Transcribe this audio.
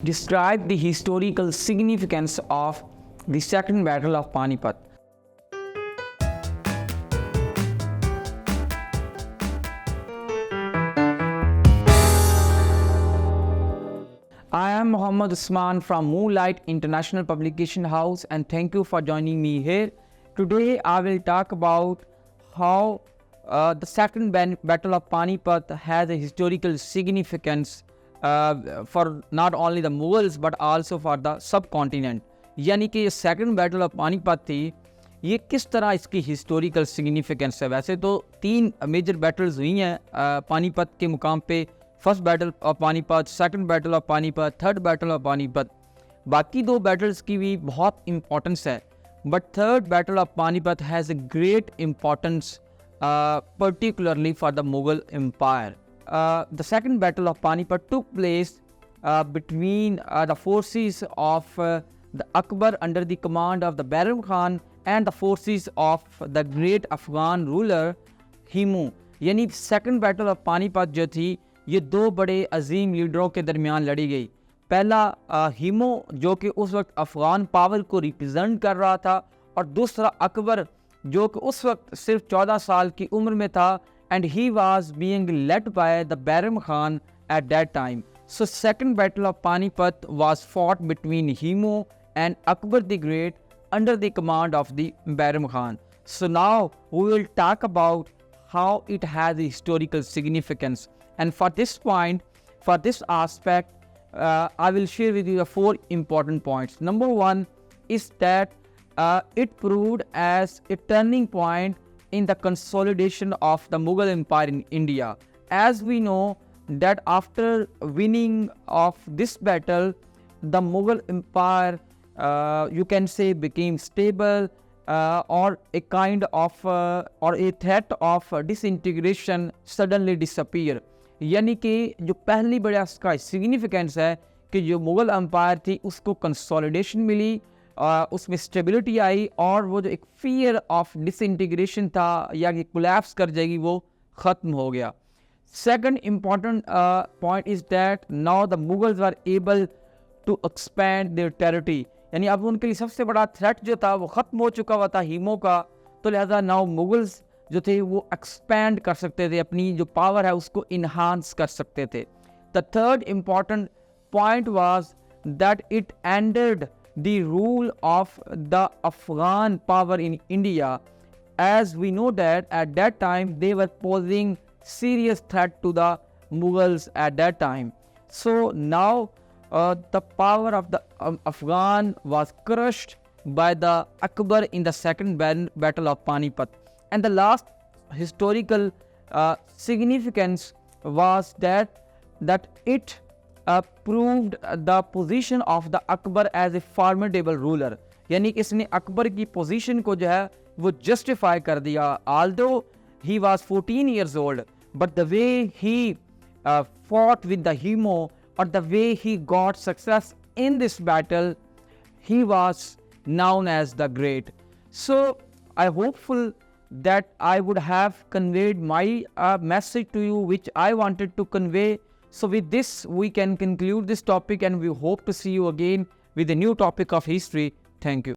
Describe the historical significance of the Second Battle of Panipat. I am Muhammad Usman from Moonlight International Publication House, and thank you for joining me here. Today I will talk about how the Second Battle of Panipat has a historical significance for not only the Mughals but also for the subcontinent. यानी कि ये second battle of Panipat थी, ये किस तरह इसकी historical significance है। वैसे तो तीन मेजर बैटल्स हुई हैं पानीपत के मुकाम पे, first battle of Panipat, second battle of Panipat, third battle of Panipat. बाकी दो बैटल्स की भी बहुत इंपॉर्टेंस है, but third battle of Panipat has a great importance particularly for the Mughal Empire. The second battle of Panipat took place between the forces of the Akbar under the command of the Bairam Khan and the forces of the great Afghan ruler Himu. यानी second battle of Panipat जो थी, ये दो बड़े अजीम लीडरों के दरमियान लड़ी गई। पहला हिमो जो कि उस वक्त अफ़गान पावर को रिप्रेजेंट कर रहा था, और दूसरा अकबर जो कि उस वक्त सिर्फ 14 साल की उम्र में था, and he was being led by the Bairam Khan at that time. So second battle of Panipat was fought between Himu and Akbar the Great under the command of the Bairam Khan. So now we will talk about how it has historical significance, and for this point, for this aspect, I will share with you the four important points. Number one is that it proved as a turning point in the consolidation of the Mughal Empire in India. As we know that after winning of this battle, the Mughal Empire, you can say, became stable, or a kind of or a threat of disintegration suddenly disappear. यानी कि जो पहली बड़ा इसका significance है कि जो Mughal empire थी उसको कंसोलिडेशन मिली, उसमें स्टेबिलिटी आई, और वो जो एक फियर ऑफ डिसइंटीग्रेशन था या कि कोलैप्स कर जाएगी, वो ख़त्म हो गया। Second important point is that now the Mughals were able to expand their territory, यानी अब उनके लिए सबसे बड़ा थ्रेट जो था वो ख़त्म हो चुका हुआ था हिमो का, तो लिहाजा नाउ मुगल्स जो थे वो एक्सपैंड कर सकते थे, अपनी जो पावर है उसको इन्हांस कर सकते थे। The third important point was that it ended the rule of the Afghan power in India, as we know that at that time they were posing serious threat to the Mughals at that time. So now the power of the Afghan was crushed by the Akbar in the second battle of Panipat. And the last historical significance was that it proved the position of the Akbar as a formidable ruler, यानी कि इसने अकबर की position को जो है वो justify कर दिया। although he was 14 years old, but the way he fought with the Himo, or the way he got success in this battle, he was known as the Great. So I hopeful that I would have conveyed my message to you which I wanted to convey. So with this we can conclude this topic, and we hope to see you again with a new topic of history. Thank you.